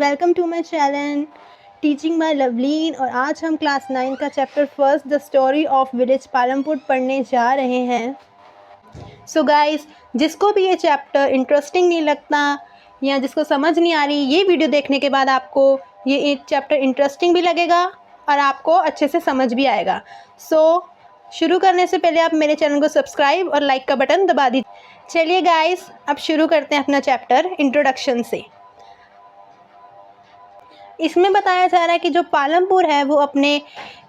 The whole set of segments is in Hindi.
Welcome to my channel teaching by Lovleen. और आज हम क्लास 9 का chapter first the story of village Palampur पढ़ने जा रहे हैं। सो गाइस, जिसको भी ये चैप्टर इंटरेस्टिंग नहीं लगता या जिसको समझ नहीं आ रही, ये वीडियो देखने के बाद आपको ये एक चैप्टर इंटरेस्टिंग भी लगेगा और आपको अच्छे से समझ भी आएगा। सो शुरू करने से पहले आप मेरे चैनल को सब्सक्राइब और लाइक का बटन दबा दीजिए। चलिए गाइस, अब शुरू करते हैं अपना चैप्टर इंट्रोडक्शन से। इसमें बताया जा रहा है कि जो पालमपुर है वो अपने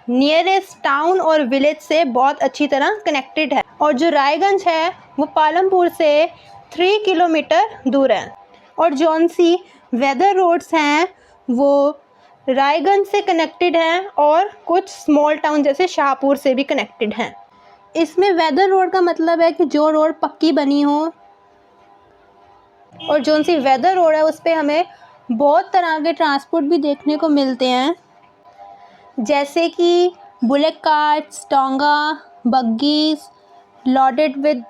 नियरेस्ट टाउन और विलेज से बहुत अच्छी तरह कनेक्टेड है, और जो रायगंज है वो पालमपुर से 3 किलोमीटर दूर है, और जौन सी वेदर रोड्स हैं वो रायगंज से कनेक्टेड हैं और कुछ स्मॉल टाउन जैसे शाहपुर से भी कनेक्टेड हैं। इसमें वेदर रोड का मतलब है कि जो रोड पक्की बनी हो, और जौन सी वेदर रोड है उस पर हमें बहुत तरह के ट्रांसपोर्ट भी देखने को मिलते हैं, जैसे कि bullock carts, tonga, buggies, loaded with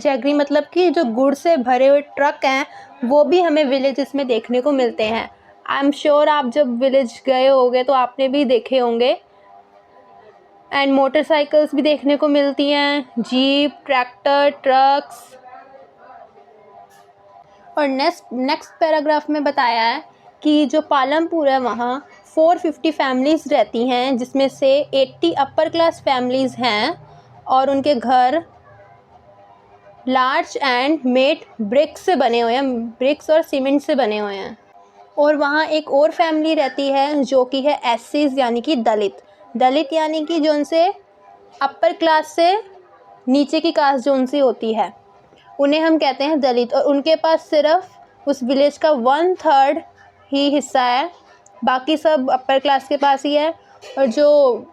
jaggery मतलब कि जो गुड़ से भरे हुए ट्रक हैं वो भी हमें विलेजेस में देखने को मिलते हैं। आई एम श्योर आप जब विलेज गए होंगे तो आपने भी देखे होंगे। एंड मोटरसाइकिल्स भी देखने को मिलती हैं, जीप, ट्रैक्टर, ट्रक्स। और नेक्स्ट पैराग्राफ में बताया है कि जो पालमपुर है वहाँ 450 फैमिलीज़ रहती हैं, जिसमें से 80 अपर क्लास फैमिलीज़ हैं और उनके घर लार्ज एंड मेड ब्रिक्स से बने हुए हैं, ब्रिक्स और सीमेंट से बने हुए हैं। और वहाँ एक और फैमिली रहती है जो कि है एससीज यानी कि दलित यानी कि जो उनसे अपर क्लास से नीचे की कास्ट जो उनसी होती है उन्हें हम कहते हैं दलित। और उनके पास सिर्फ उस विलेज का 1/3 ही हिस्सा है, बाकी सब अपर क्लास के पास ही है। और जो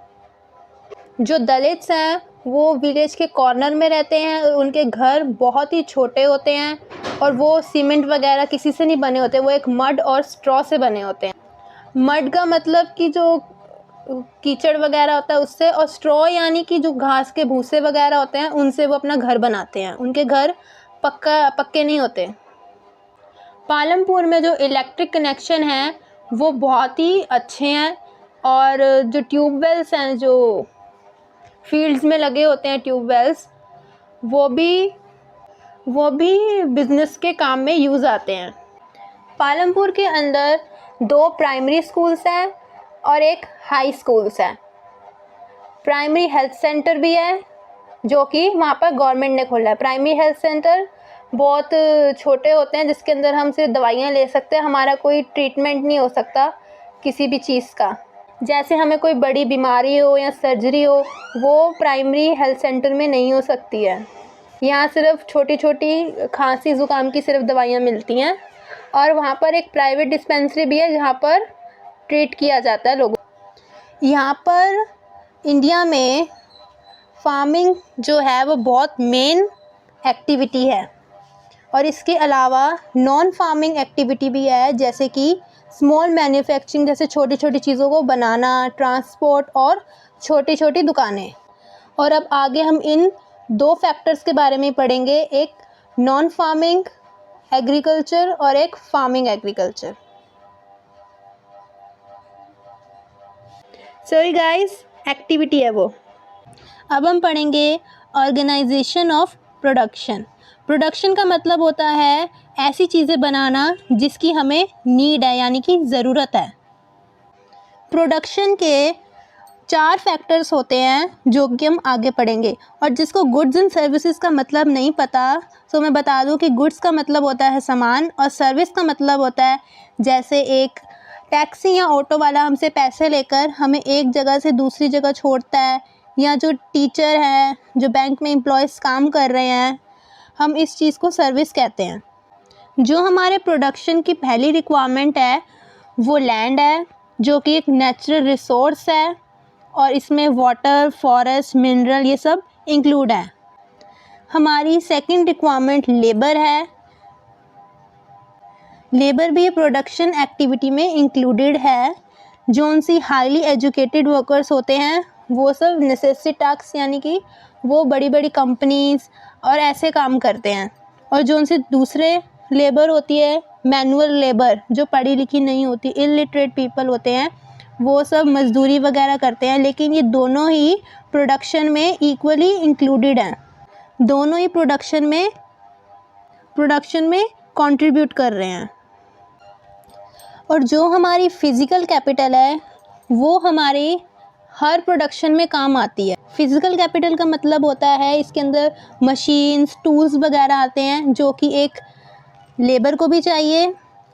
दलित्स हैं वो विलेज के कॉर्नर में रहते हैं और उनके घर बहुत ही छोटे होते हैं और वो सीमेंट वगैरह किसी से नहीं बने होते, वो एक मड और स्ट्रॉ से बने होते हैं। मड का मतलब कि जो कीचड़ वगैरह होता है उससे, और स्ट्रॉ यानी कि जो घास के भूसे वगैरह होते हैं उनसे वो अपना घर बनाते हैं। उनके घर पक्के नहीं होते। पालमपुर में जो इलेक्ट्रिक कनेक्शन है वो बहुत ही अच्छे हैं, और जो ट्यूबवेल्स हैं जो फील्ड्स में लगे होते हैं ट्यूबवेल्स, वो भी बिजनेस के काम में यूज़ आते हैं। पालमपुर के अंदर 2 प्राइमरी स्कूल्स हैं और एक हाई स्कूल्स है। प्राइमरी हेल्थ सेंटर भी है जो कि वहाँ पर गवर्नमेंट ने खोला है। प्राइमरी हेल्थ सेंटर बहुत छोटे होते हैं जिसके अंदर हम सिर्फ दवाइयाँ ले सकते हैं, हमारा कोई ट्रीटमेंट नहीं हो सकता किसी भी चीज़ का। जैसे हमें कोई बड़ी बीमारी हो या सर्जरी हो वो प्राइमरी हेल्थ सेंटर में नहीं हो सकती है। यहाँ सिर्फ छोटी छोटी खांसी ज़ुकाम की सिर्फ दवाइयाँ मिलती हैं, और वहाँ पर एक प्राइवेट डिस्पेंसरी भी है जहाँ पर ट्रीट किया जाता है लोगों। यहाँ पर इंडिया में फार्मिंग जो है वो बहुत मेन एक्टिविटी है, और इसके अलावा नॉन फार्मिंग एक्टिविटी भी है, जैसे कि स्मॉल मैन्युफैक्चरिंग, जैसे छोटी छोटी चीज़ों को बनाना, ट्रांसपोर्ट और छोटी छोटी दुकानें। और अब आगे हम इन 2 फैक्टर्स के बारे में पढ़ेंगे, एक नॉन फार्मिंग एग्रीकल्चर और एक farming agriculture. Sorry guys, activity है वो। अब हम पढ़ेंगे ऑर्गेनाइजेशन ऑफ प्रोडक्शन। प्रोडक्शन का मतलब होता है ऐसी चीज़ें बनाना जिसकी हमें नीड है यानी कि ज़रूरत है। प्रोडक्शन के 4 फैक्टर्स होते हैं जो कि हम आगे पढ़ेंगे, और जिसको गुड्स एंड सर्विसेज का मतलब नहीं पता तो मैं बता दूं कि गुड्स का मतलब होता है सामान, और सर्विस का मतलब होता है जैसे एक टैक्सी या ऑटो वाला हमसे पैसे लेकर हमें एक जगह से दूसरी जगह छोड़ता है, या जो टीचर हैं, जो बैंक में एम्प्लॉयज़ काम कर रहे हैं, हम इस चीज़ को सर्विस कहते हैं। जो हमारे प्रोडक्शन की पहली रिक्वायरमेंट है वो लैंड है, जो कि एक नेचुरल रिसोर्स है, और इसमें वाटर, फॉरेस्ट, मिनरल ये सब इंक्लूड है। हमारी सेकंड रिक्वायरमेंट लेबर है। लेबर भी प्रोडक्शन एक्टिविटी में इंक्लूडेड है। जो उनसी हाईली एजुकेटेड वर्कर्स होते हैं वो सब नेसेसरी टास्क यानी कि वो बड़ी बड़ी कंपनीज और ऐसे काम करते हैं। और जो उनसे दूसरे लेबर होती है मैनुअल लेबर, जो पढ़ी लिखी नहीं होती, इलिटरेट पीपल होते हैं, वो सब मजदूरी वगैरह करते हैं, लेकिन ये दोनों ही प्रोडक्शन में इक्वली इंक्लूडेड हैं, दोनों ही प्रोडक्शन में कंट्रीब्यूट कर रहे हैं। और जो हमारी फिज़िकल कैपिटल है वो हमारे हर प्रोडक्शन में काम आती है। फिज़िकल कैपिटल का मतलब होता है इसके अंदर मशीन्स, टूल्स वगैरह आते हैं, जो कि एक लेबर को भी चाहिए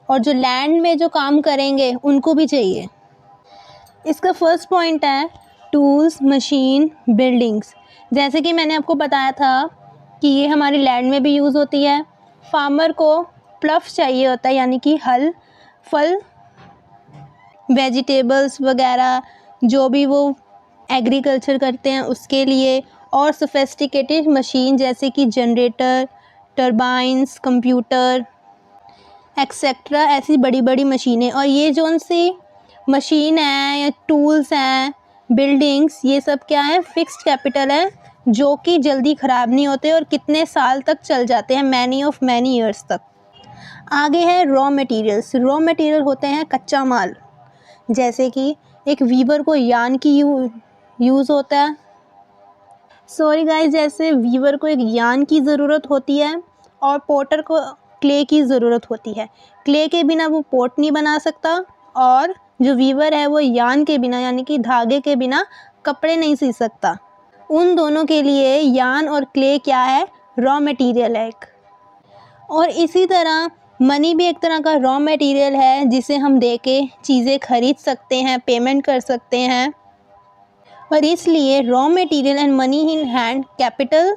और जो लैंड में जो काम करेंगे उनको भी चाहिए। इसका फर्स्ट पॉइंट है टूल्स, मशीन, बिल्डिंग्स। जैसे कि मैंने आपको बताया था कि ये हमारी लैंड में भी यूज़ होती है। फार्मर को प्लफ चाहिए होता है, यानी कि हल, फल, वेजिटेबल्स वगैरह जो भी वो एग्रीकल्चर करते हैं उसके लिए, और सोफिस्टिकेटेड मशीन जैसे कि जनरेटर, टरबाइंस, कंप्यूटर एक्सेट्रा, ऐसी बड़ी बड़ी मशीनें। और ये जो सी मशीन है या टूल्स हैं, बिल्डिंग्स, ये सब क्या है, फिक्स्ड कैपिटल है, जो कि जल्दी ख़राब नहीं होते और कितने साल तक चल जाते हैं, मैनी ईयर्स तक। आगे है रॉ मटेरियल्स। रॉ मटेरियल होते हैं कच्चा माल, जैसे कि एक वीवर को यान की यूज़ होता है, सॉरी गाइस, जैसे वीवर को एक यान की ज़रूरत होती है और पोटर को क्ले की ज़रूरत होती है। क्ले के बिना वो पोट नहीं बना सकता, और जो वीवर है वो यान के बिना, यानी कि धागे के बिना कपड़े नहीं सी सकता। उन दोनों के लिए यान और क्ले क्या है, रॉ मटेरियल है एक। और इसी तरह मनी भी एक तरह का रॉ मटेरियल है, जिसे हम दे के चीज़ें खरीद सकते हैं, पेमेंट कर सकते हैं। और इसलिए raw material and money in hand capital,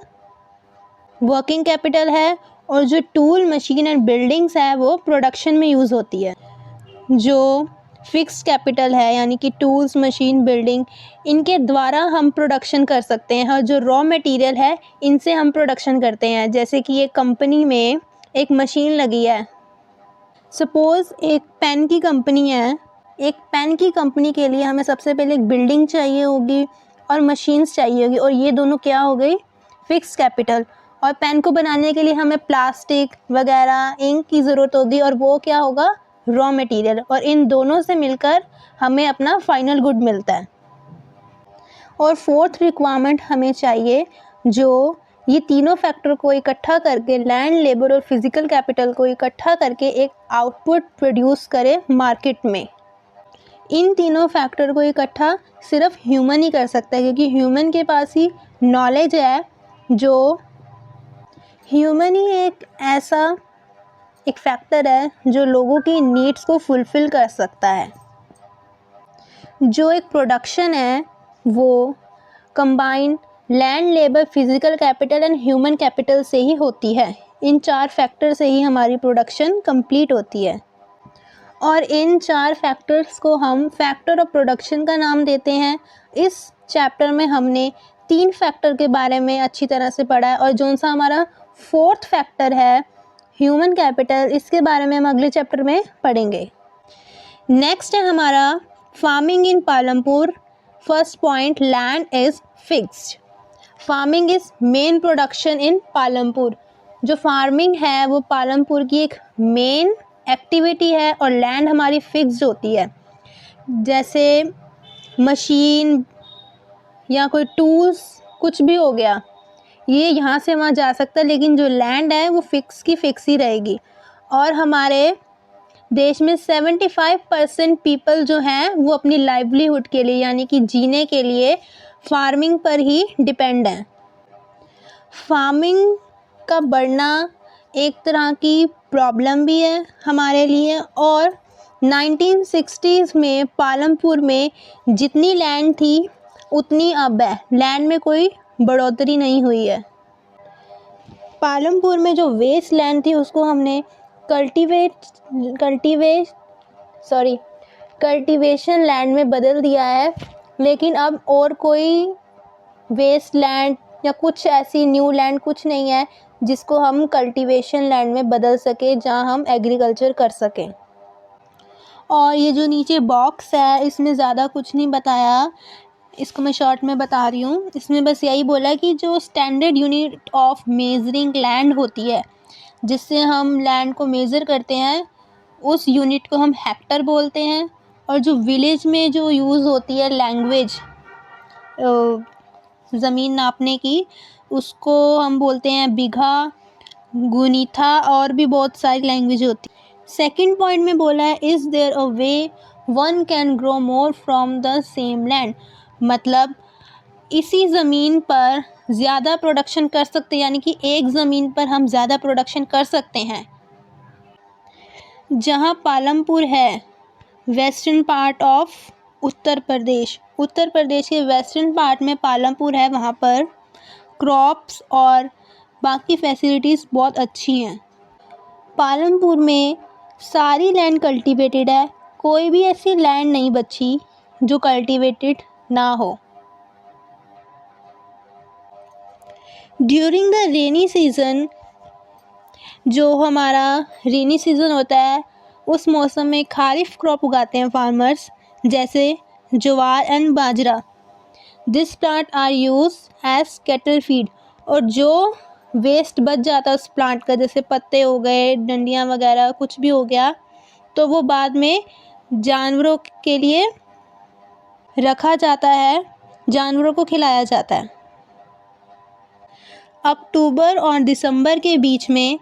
working capital है, और जो टूल, मशीन एंड बिल्डिंग्स है वो प्रोडक्शन में यूज़ होती है। जो फिक्स्ड कैपिटल है, यानी कि टूल्स, मशीन, बिल्डिंग, इनके द्वारा हम प्रोडक्शन कर सकते हैं, और जो रॉ मटेरियल है इनसे हम प्रोडक्शन करते हैं। जैसे कि एक कंपनी में एक मशीन लगी है, सपोज़ एक पेन की कंपनी है। एक पेन की कंपनी के लिए हमें सबसे पहले एक बिल्डिंग चाहिए होगी और मशीन्स चाहिए होगी, और ये दोनों क्या हो गई, फिक्स्ड कैपिटल। और पेन को बनाने के लिए हमें प्लास्टिक वगैरह, इंक की ज़रूरत होगी, और वो क्या होगा, रॉ मटेरियल। और इन दोनों से मिलकर हमें अपना फाइनल गुड मिलता है। और फोर्थ रिक्वायरमेंट हमें चाहिए, जो ये तीनों फैक्टर को इकट्ठा करके, लैंड, लेबर और फिज़िकल कैपिटल को इकट्ठा करके एक आउटपुट प्रोड्यूस करे मार्केट में। इन तीनों फैक्टर को इकट्ठा सिर्फ ह्यूमन ही कर सकता है, क्योंकि ह्यूमन के पास ही नॉलेज है, जो ह्यूमन ही एक फैक्टर है जो लोगों की नीड्स को फुलफ़िल कर सकता है। जो एक प्रोडक्शन है वो combine land, labour, physical capital and human capital से ही होती है। इन 4 फैक्टर से ही हमारी प्रोडक्शन कंप्लीट होती है। और इन 4 फैक्टर्स को हम फैक्टर ऑफ प्रोडक्शन का नाम देते हैं। इस चैप्टर में हमने 3 फैक्टर के बारे में अच्छी तरह से पढ़ा है, और जो सा हमारा 4th फैक्टर है ह्यूमन कैपिटल, इसके बारे में हम अगले चैप्टर में पढ़ेंगे। नेक्स्ट है हमारा farming in Palampur. First point, land is fixed. Farming is main production in Palampur. जो फार्मिंग है वो पालमपुर की एक मेन एक्टिविटी है, और लैंड हमारी फिक्स्ड होती है। जैसे मशीन या कोई टूल्स, कुछ भी हो गया, ये यहाँ से वहाँ जा सकता है, लेकिन जो लैंड है वो फिक्स की फिक्स ही रहेगी। और हमारे देश में 75% पीपल जो हैं वो अपनी लाइवलीहुड के लिए, यानी कि जीने के लिए, फार्मिंग पर ही डिपेंड हैं। फार्मिंग का बढ़ना एक तरह की प्रॉब्लम भी है हमारे लिए, और 1960s में पालमपुर में जितनी लैंड थी उतनी अब है, लैंड में कोई बढ़ोतरी नहीं हुई है। पालमपुर में जो वेस्ट लैंड थी उसको हमने कल्टीवेशन लैंड में बदल दिया है, लेकिन अब और कोई वेस्ट लैंड या कुछ ऐसी न्यू लैंड कुछ नहीं है जिसको हम कल्टीवेशन लैंड में बदल सके, जहां हम एग्रीकल्चर कर सकें। और ये जो नीचे बॉक्स है इसमें ज़्यादा कुछ नहीं बताया, इसको मैं शॉर्ट में बता रही हूँ। इसमें बस यही बोला कि जो standard unit of measuring land होती है, जिससे हम लैंड को मेज़र करते हैं, उस यूनिट को हम हेक्टर बोलते हैं। और जो विलेज में जो यूज़ होती है लैंग्वेज ज़मीन नापने की, उसको हम बोलते हैं बीघा, गुनीथा, और भी बहुत सारी लैंग्वेज होती है। सेकंड पॉइंट में बोला है is there a way one can grow more from the same land, मतलब इसी ज़मीन पर ज़्यादा प्रोडक्शन कर सकते हैं, यानी कि एक ज़मीन पर हम ज़्यादा प्रोडक्शन कर सकते हैं। जहाँ पालमपुर है western part of Uttar Pradesh, Uttar Pradesh के वेस्टर्न पार्ट में पालमपुर है, वहाँ पर क्रॉप्स और बाकी फैसिलिटीज़ बहुत अच्छी हैं। पालमपुर में सारी लैंड कल्टीवेटेड है, कोई भी ऐसी लैंड नहीं बची जो कल्टीवेटेड ना हो। ड्यूरिंग द रेनी सीज़न, जो हमारा रेनी सीज़न होता है, उस मौसम में खारिफ क्रॉप उगाते हैं फार्मर्स, जैसे jowar and bajra. This plant are use as cattle feed, और जो वेस्ट बच जाता है उस प्लांट का, जैसे पत्ते हो गए, डंडियाँ वगैरह कुछ भी हो गया, तो वो बाद में जानवरों के लिए रखा जाता है, जानवरों को खिलाया जाता है। अक्टूबर और दिसंबर के बीच में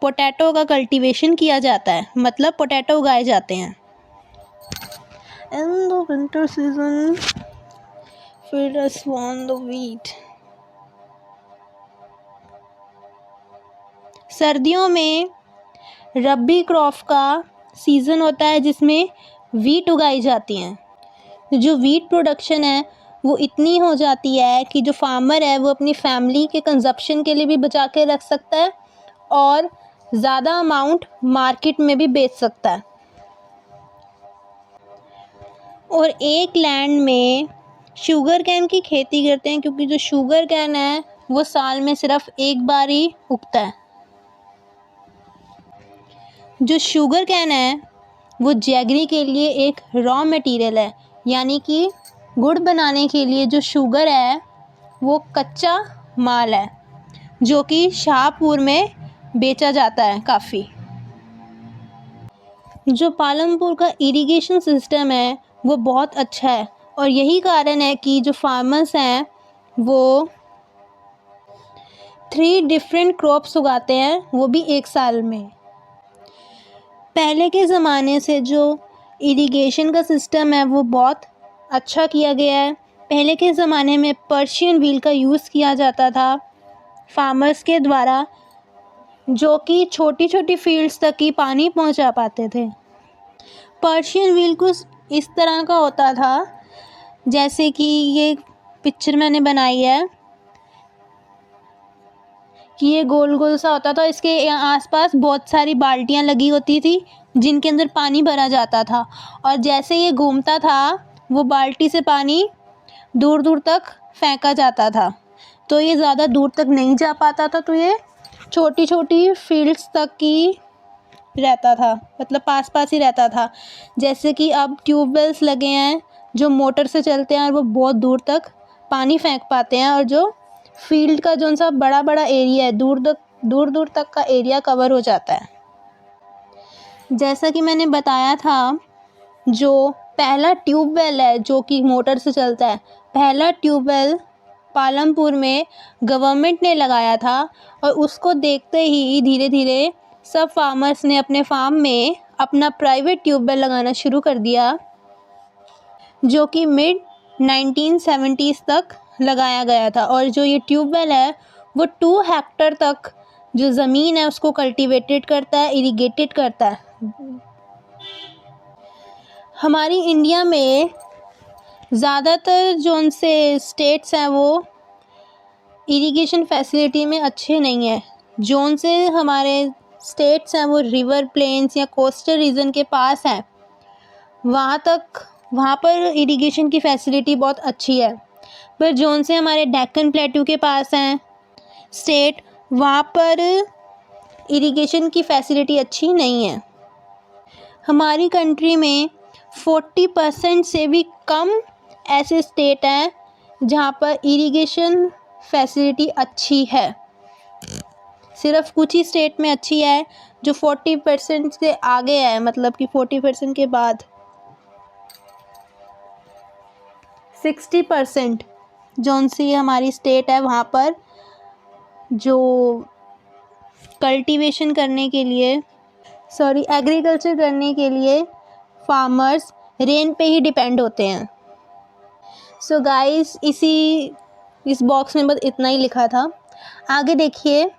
पोटैटो का कल्टीवेशन किया जाता है, मतलब पोटैटो उगाए जाते हैं। In the winter season fielders want the wheat. सर्दियों में रबी क्रॉप का सीज़न होता है जिसमें वीट उगाई जाती हैं। जो वीट प्रोडक्शन है वो इतनी हो जाती है कि जो फार्मर है वो अपनी फैमिली के कंजप्शन के लिए भी बचा के रख सकता है और ज़्यादा अमाउंट मार्केट में भी बेच सकता है। और एक लैंड में शुगर कैन की खेती करते हैं, क्योंकि जो शुगर कैन है वो साल में सिर्फ एक बार ही उगता है। जो शुगर कैन है वो जैगरी के लिए एक रॉ मटेरियल है, यानी कि गुड़ बनाने के लिए जो शुगर है वो कच्चा माल है, जो कि शाहपुर में बेचा जाता है काफ़ी। जो पालमपुर का इरिगेशन सिस्टम है वो बहुत अच्छा है, और यही कारण है कि जो फार्मर्स हैं वो 3 डिफरेंट क्रॉप्स उगाते हैं, वो भी एक साल में। पहले के ज़माने से जो इरिगेशन का सिस्टम है वो बहुत अच्छा किया गया है। पहले के ज़माने में पर्शियन व्हील का यूज़ किया जाता था फार्मर्स के द्वारा, जो कि छोटी छोटी फील्ड्स तक ही पानी पहुंचा पाते थे। पर्शियन व्हील कुछ इस तरह का होता था, जैसे कि ये पिक्चर मैंने बनाई है कि ये गोल गोल सा होता था, इसके आसपास बहुत सारी बाल्टियाँ लगी होती थी जिनके अंदर पानी भरा जाता था, और जैसे ये घूमता था वो बाल्टी से पानी दूर दूर तक फेंका जाता था, तो ये ज़्यादा दूर तक नहीं जा पाता था, तो ये छोटी छोटी फील्ड्स तक ही रहता था, मतलब पास पास ही रहता था। जैसे कि अब ट्यूबवेल्स लगे हैं जो मोटर से चलते हैं और वो बहुत दूर तक पानी फेंक पाते हैं, और जो फील्ड का जो सा बड़ा बड़ा एरिया है दूर दूर तक का एरिया कवर हो जाता है। जैसा कि मैंने बताया था, जो पहला ट्यूबवेल है जो कि मोटर से चलता है, पहला ट्यूबवेल पालमपुर में गवर्नमेंट ने लगाया था, और उसको देखते ही धीरे धीरे सब फार्मर्स ने अपने फार्म में अपना प्राइवेट ट्यूबवेल लगाना शुरू कर दिया, जो कि मिड 1970s तक लगाया गया था। और जो ये ट्यूबवेल है वो 2 हेक्टर तक जो ज़मीन है उसको कल्टीवेटेड करता है, इरिगेटेड करता है। हमारी इंडिया में ज़्यादातर जो उनसे स्टेट्स हैं वो इरिगेशन फैसिलिटी में अच्छे नहीं हैं। जोन से हमारे स्टेट्स हैं वो रिवर प्लेन्स या कोस्टल रीजन के पास हैं, वहाँ पर इरिगेशन की फैसिलिटी बहुत अच्छी है। पर जोन से हमारे डेक्कन प्लेटू के पास हैं स्टेट, वहाँ पर इरिगेशन की फैसिलिटी अच्छी नहीं है। हमारी कंट्री में 40% से भी कम ऐसे स्टेट हैं जहाँ पर इरिगेशन फैसिलिटी अच्छी है। सिर्फ कुछ ही स्टेट में अच्छी है, जो 40% से आगे है, मतलब कि 40% के बाद 60% जौन सी हमारी स्टेट है वहाँ पर जो कल्टीवेशन करने के लिए एग्रीकल्चर करने के लिए फार्मर्स रेन पे ही डिपेंड होते हैं। सो गाइस, इस बॉक्स में बस इतना ही लिखा था। आगे देखिए,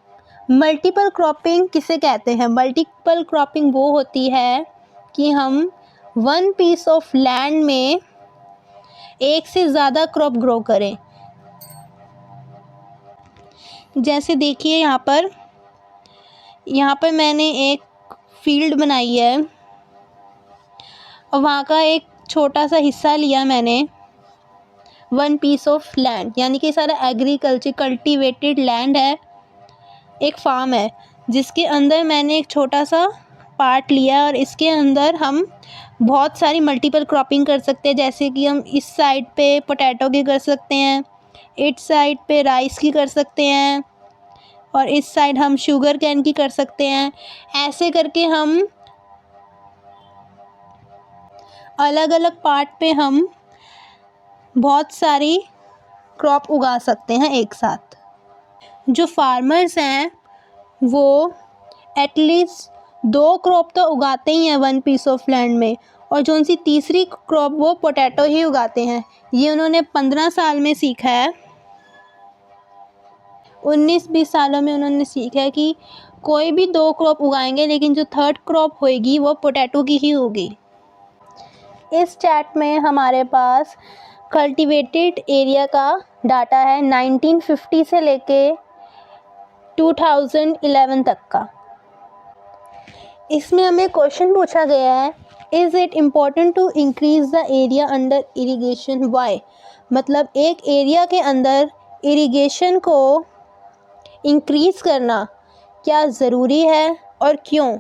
मल्टीपल क्रॉपिंग किसे कहते हैं। मल्टीपल क्रॉपिंग वो होती है कि हम वन पीस ऑफ लैंड में एक से ज़्यादा क्रॉप ग्रो करें। जैसे देखिए यहाँ पर मैंने एक फील्ड बनाई है और वहाँ का एक छोटा सा हिस्सा लिया मैंने, वन पीस ऑफ लैंड, यानी कि सारा एग्रीकल्चर कल्टीवेटेड लैंड है, एक फार्म है जिसके अंदर मैंने एक छोटा सा पार्ट लिया और इसके अंदर हम बहुत सारी मल्टीपल क्रॉपिंग कर सकते हैं। जैसे कि हम इस साइड पे पोटैटो की कर सकते हैं, इस साइड पे राइस की कर सकते हैं और इस साइड हम शुगर कैन की कर सकते हैं। ऐसे करके हम अलग अलग पार्ट पे हम बहुत सारी क्रॉप उगा सकते हैं एक साथ। जो फार्मर्स हैं वो एटलीस्ट 2 क्रॉप तो उगाते ही हैं वन पीस ऑफ लैंड में, और जो उनकी तीसरी क्रॉप वो पोटैटो ही उगाते हैं। ये उन्होंने 15 साल में सीखा है, 19-20 सालों में उन्होंने सीखा है कि कोई भी 2 क्रॉप उगाएंगे, लेकिन जो थर्ड क्रॉप होएगी वो पोटैटो की ही होगी। इस चैट में हमारे पास कल्टीवेटेड एरिया का डाटा है 1950 से लेके 2011 तक का। इसमें हमें क्वेश्चन पूछा गया है, is it important to increase the area under irrigation why. मतलब एक एरिया के अंदर इरिगेशन को इंक्रीज़ करना क्या ज़रूरी है और क्यों।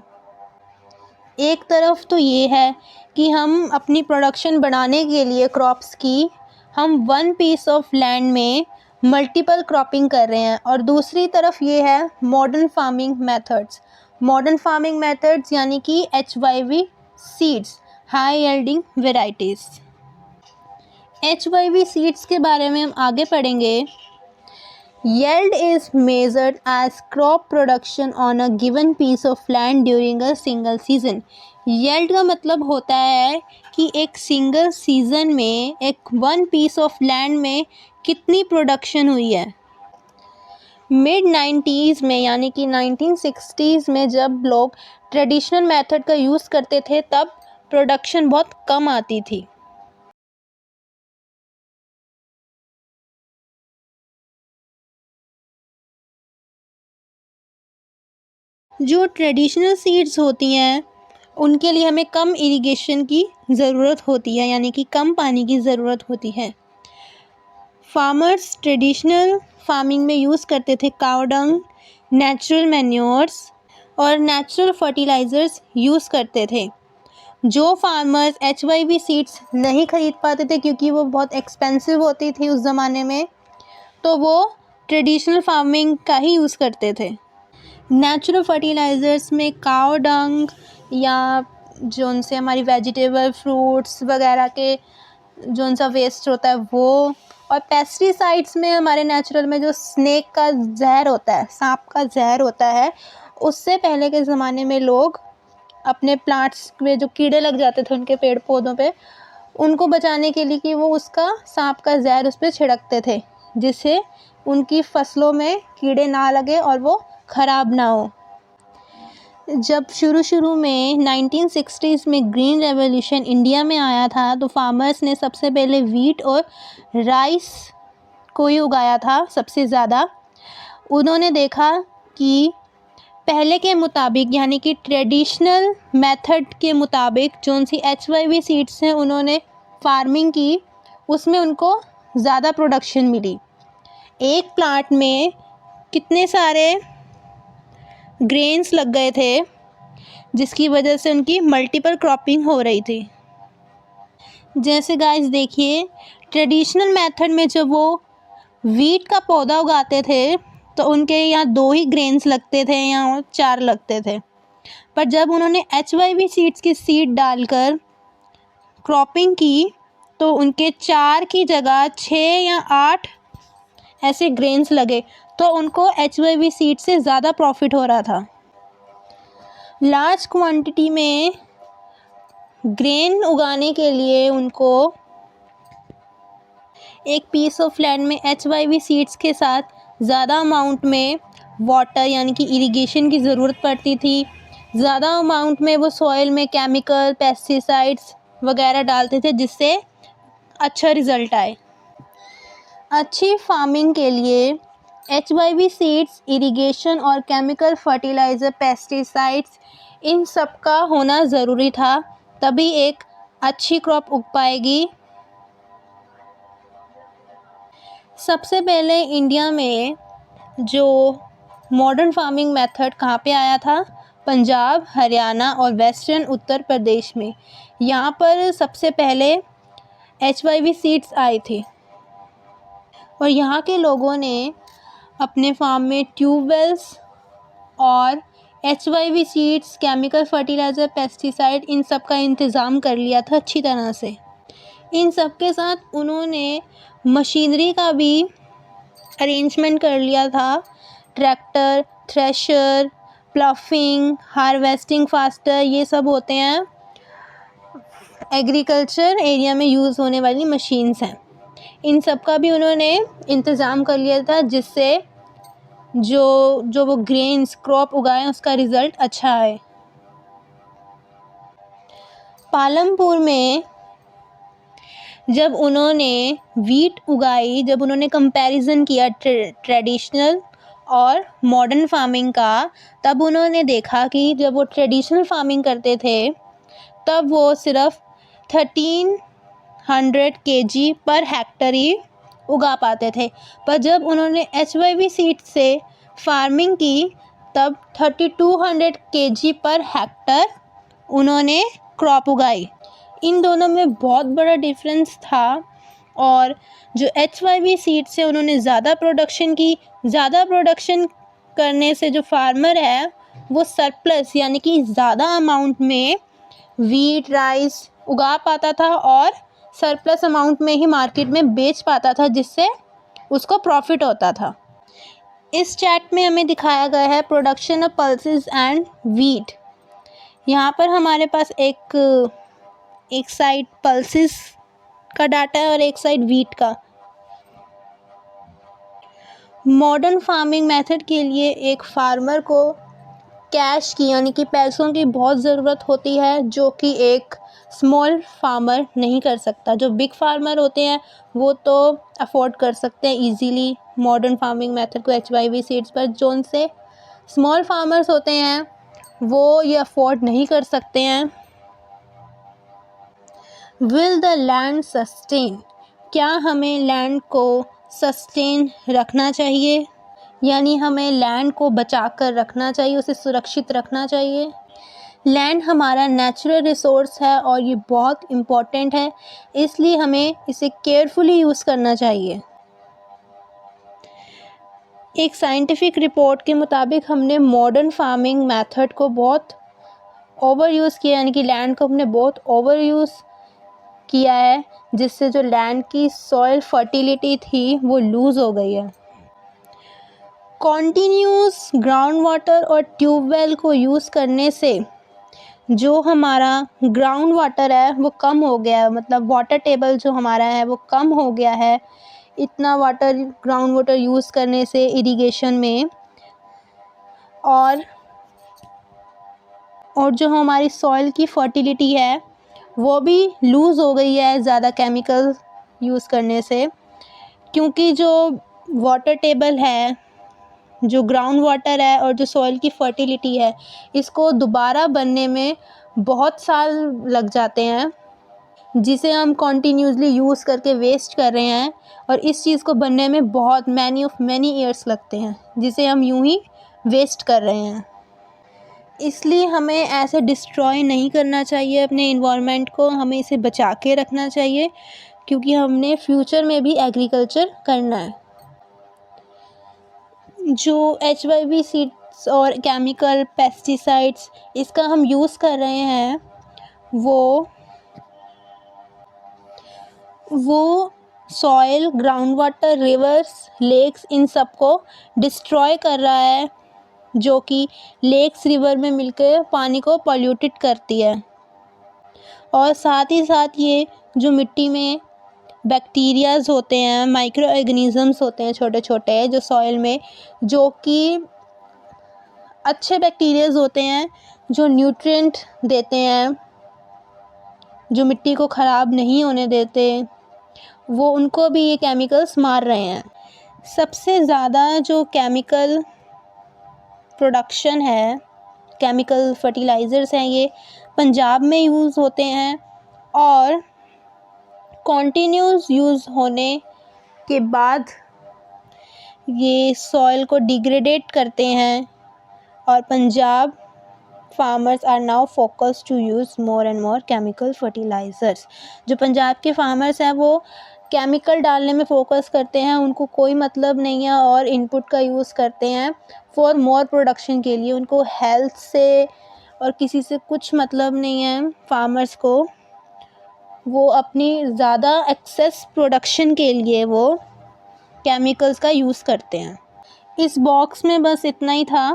एक तरफ तो ये है कि हम अपनी प्रोडक्शन बढ़ाने के लिए क्रॉप्स की हम वन पीस ऑफ लैंड में मल्टीपल क्रॉपिंग कर रहे हैं, और दूसरी तरफ ये है modern farming methods. Modern farming methods यानी कि HYV seeds, high yielding varieties. HYV seeds के बारे में हम आगे पढ़ेंगे। Yield is measured as crop production on a given piece of land during a single season. Yield का मतलब होता है कि एक सिंगल सीज़न में एक वन पीस ऑफ लैंड में कितनी प्रोडक्शन हुई है। मिड 90s में यानी कि 1960s में जब लोग ट्रेडिशनल मेथड का यूज़ करते थे तब प्रोडक्शन बहुत कम आती थी। जो ट्रेडिशनल सीड्स होती हैं उनके लिए हमें कम इरिगेशन की ज़रूरत होती है, यानी कि कम पानी की ज़रूरत होती है। फार्मर्स ट्रेडिशनल फार्मिंग में यूज़ करते थे काऊ डंग, नेचुरल मैन्योर्स और नेचुरल फर्टिलाइज़र्स यूज़ करते थे। जो फार्मर्स HYV सीड्स नहीं ख़रीद पाते थे क्योंकि वो बहुत एक्सपेंसिव होती थी उस ज़माने में, तो वो ट्रेडिशनल फार्मिंग का ही यूज़ करते थे। नेचुरल फर्टिलाइज़र्स में काऊ डंग या जो उनसे हमारी वेजिटेबल फ्रूट्स वगैरह के जो उनका वेस्ट होता है वो, और पेस्टिसाइड्स में हमारे नेचुरल में जो स्नेक का जहर होता है, सांप का जहर होता है, उससे पहले के ज़माने में लोग अपने प्लांट्स में जो कीड़े लग जाते थे उनके पेड़ पौधों पे, उनको बचाने के लिए कि वो उसका सांप का जहर उस पर छिड़कते थे, जिससे उनकी फसलों में कीड़े ना लगे और वो ख़राब ना हो। जब शुरू में 1960s में ग्रीन रेवोल्यूशन इंडिया में आया था तो फार्मर्स ने सबसे पहले वीट और राइस को ही उगाया था सबसे ज़्यादा। उन्होंने देखा कि पहले के मुताबिक यानी कि ट्रेडिशनल मेथड के मुताबिक जो उनकी HYV सीड्स हैं उन्होंने फार्मिंग की, उसमें उनको ज़्यादा प्रोडक्शन मिली। एक प्लांट में कितने सारे ग्रेन्स लग गए थे जिसकी वजह से उनकी मल्टीपल क्रॉपिंग हो रही थी। जैसे गाइस देखिए, ट्रेडिशनल मेथड में जब वो वीट का पौधा उगाते थे तो उनके यहाँ 2 ही ग्रेन्स लगते थे या 4 लगते थे। पर जब उन्होंने HYV सीड्स की सीड डालकर क्रॉपिंग की तो उनके 4 की जगह 6 या 8 ऐसे ग्रेन्स लगे, तो उनको HYV सीड से ज़्यादा प्रॉफिट हो रहा था। लार्ज क्वांटिटी में ग्रेन उगाने के लिए उनको एक पीस ऑफ लैंड में HYV सीड्स के साथ ज़्यादा अमाउंट में वाटर यानी कि इरिगेशन की ज़रूरत पड़ती थी। ज़्यादा अमाउंट में वो सॉइल में केमिकल, पेस्टिसाइड्स वगैरह डालते थे जिससे अच्छा रिज़ल्ट आए। अच्छी फार्मिंग के लिए HYV सीड्स, इरिगेशन और केमिकल फर्टिलाइज़र, पेस्टिसाइड्स इन सब का होना ज़रूरी था, तभी एक अच्छी क्रॉप उग पाएगी। सबसे पहले इंडिया में जो मॉडर्न फार्मिंग मेथड कहाँ पे आया था? पंजाब, हरियाणा और वेस्टर्न उत्तर प्रदेश में। यहाँ पर सबसे पहले HYV सीड्स आए थे और यहाँ के लोगों ने अपने फार्म में ट्यूबवेल्स और HYV seeds, chemical fertiliser, pesticide इन सब का इंतज़ाम कर लिया था अच्छी तरह से। इन सब के साथ उन्होंने मशीनरी का भी अरेंजमेंट कर लिया था। ट्रैक्टर, थ्रेशर, प्लाफिंग, हार्वेस्टिंग फास्टर, ये सब होते हैं एग्रीकल्चर एरिया में यूज़ होने वाली मशीन्स हैं। इन सब का भी उन्होंने इंतज़ाम कर लिया था जिससे जो वो ग्रेन्स क्रॉप उगाएं उसका रिज़ल्ट अच्छा आए। पालमपुर में जब उन्होंने वीट उगाई, जब उन्होंने कंपैरिजन किया ट्रेडिशनल और मॉडर्न फार्मिंग का, तब उन्होंने देखा कि जब वो ट्रेडिशनल फार्मिंग करते थे तब वो सिर्फ 1300 kg पर हेक्टर ही उगा पाते थे, पर जब उन्होंने HYV सीड से फार्मिंग की तब 3200 kg पर हेक्टर उन्होंने क्रॉप उगाई। इन दोनों में बहुत बड़ा डिफरेंस था और जो HYV सीड से उन्होंने ज़्यादा प्रोडक्शन की। ज़्यादा प्रोडक्शन करने से जो फार्मर है वो सरप्लस यानी कि ज़्यादा अमाउंट में वीट, राइस उगा पाता था और सरप्लस अमाउंट में ही मार्केट में बेच पाता था जिससे उसको प्रॉफिट होता था। इस चार्ट में हमें दिखाया गया है production of pulses and wheat. यहाँ पर हमारे पास एक साइड पल्सेस का डाटा है और एक साइड वीट का। मॉडर्न फार्मिंग मेथड के लिए एक फार्मर को कैश की यानी कि पैसों की बहुत ज़रूरत होती है जो कि एक स्मॉल फार्मर नहीं कर सकता। जो बिग फार्मर होते हैं वो तो अफोर्ड कर सकते हैं इजीली मॉडर्न फार्मिंग मेथड को HYV सीड्स पर, जो उनसे स्मॉल फार्मर्स होते हैं वो ये अफोर्ड नहीं कर सकते हैं। विल द लैंड सस्टेन, क्या हमें लैंड को सस्टेन रखना चाहिए, यानी हमें लैंड को बचा कर रखना चाहिए, उसे सुरक्षित रखना चाहिए। लैंड हमारा नेचुरल रिसोर्स है और ये बहुत इम्पॉर्टेंट है, इसलिए हमें इसे केयरफुली यूज़ करना चाहिए। एक साइंटिफिक रिपोर्ट के मुताबिक हमने मॉडर्न फार्मिंग मेथड को बहुत ओवर यूज़ किया, यानी कि लैंड को हमने बहुत ओवर यूज़ किया है जिससे जो लैंड की सॉइल फर्टिलिटी थी वो लूज़ हो गई है। कॉन्टीन्यूस ग्राउंड वाटर और ट्यूबवेल को यूज़ करने से जो हमारा ग्राउंड वाटर है वो कम हो गया है, मतलब वाटर टेबल जो हमारा है वो कम हो गया है। इतना वाटर ग्राउंड वाटर यूज़ करने से इरिगेशन में और जो हमारी सॉइल की फर्टिलिटी है वो भी लूज़ हो गई है ज़्यादा केमिकल यूज़ करने से, क्योंकि जो वाटर टेबल है, जो ग्राउंड वाटर है और जो सॉइल की फर्टिलिटी है, इसको दोबारा बनने में बहुत साल लग जाते हैं, जिसे हम कॉन्टीन्यूसली यूज़ करके वेस्ट कर रहे हैं और इस चीज़ को बनने में बहुत मैनी ईयर्स लगते हैं, जिसे हम यूं ही वेस्ट कर रहे हैं। इसलिए हमें ऐसे डिस्ट्रॉय नहीं करना चाहिए अपने इन्वायरमेंट को, हमें इसे बचा के रखना चाहिए क्योंकि हमने फ्यूचर में भी एग्रीकल्चर करना है। जो HYV सीड प्रोडक्ट्स और केमिकल पेस्टिसाइड्स इसका हम यूज़ कर रहे हैं वो soil, ground water, rivers, lakes इन सब को डिस्ट्रॉय कर रहा है, जो कि लेक्स रिवर में मिलकर पानी को पॉल्यूटेड करती है। और साथ ही साथ ये जो मिट्टी में बैक्टीरियाज़ होते हैं, माइक्रो ऑर्गेनिज़म्स होते हैं छोटे छोटे जो सॉइल में, जो कि अच्छे बैक्टीरियाज़ होते हैं जो न्यूट्रिएंट देते हैं, जो मिट्टी को ख़राब नहीं होने देते, वो उनको भी ये केमिकल्स मार रहे हैं। सबसे ज़्यादा जो केमिकल प्रोडक्शन है, केमिकल फर्टिलाइज़र्स हैं, ये पंजाब में यूज़ होते हैं और कॉन्टीन्यूस यूज़ होने के बाद ये सॉइल को डिग्रेडेट करते हैं। और Punjab farmers are now focus to use more and more chemical fertilisers. जो पंजाब के फार्मर्स हैं वो केमिकल डालने में फ़ोकस करते हैं, उनको कोई मतलब नहीं है और इनपुट का यूज़ करते हैं फॉर मोर प्रोडक्शन के लिए। उनको हेल्थ से और किसी से कुछ मतलब नहीं है फार्मर्स को, वो अपनी ज़्यादा एक्सेस प्रोडक्शन के लिए वो केमिकल्स का यूज़ करते हैं। इस बॉक्स में बस इतना ही था।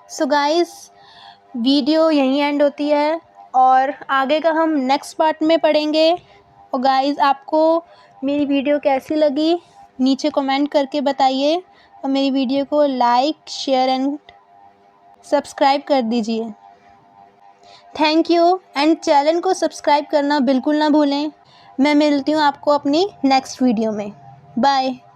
सो गाइस, वीडियो यहीं एंड होती है और आगे का हम नेक्स्ट पार्ट में पढ़ेंगे। और गाइस, आपको मेरी वीडियो कैसी लगी नीचे कमेंट करके बताइए और मेरी वीडियो को लाइक, शेयर एंड सब्सक्राइब कर दीजिए। थैंक यू एंड चैनल को सब्सक्राइब करना बिल्कुल ना भूलें। मैं मिलती हूँ आपको अपनी नेक्स्ट वीडियो में। बाय।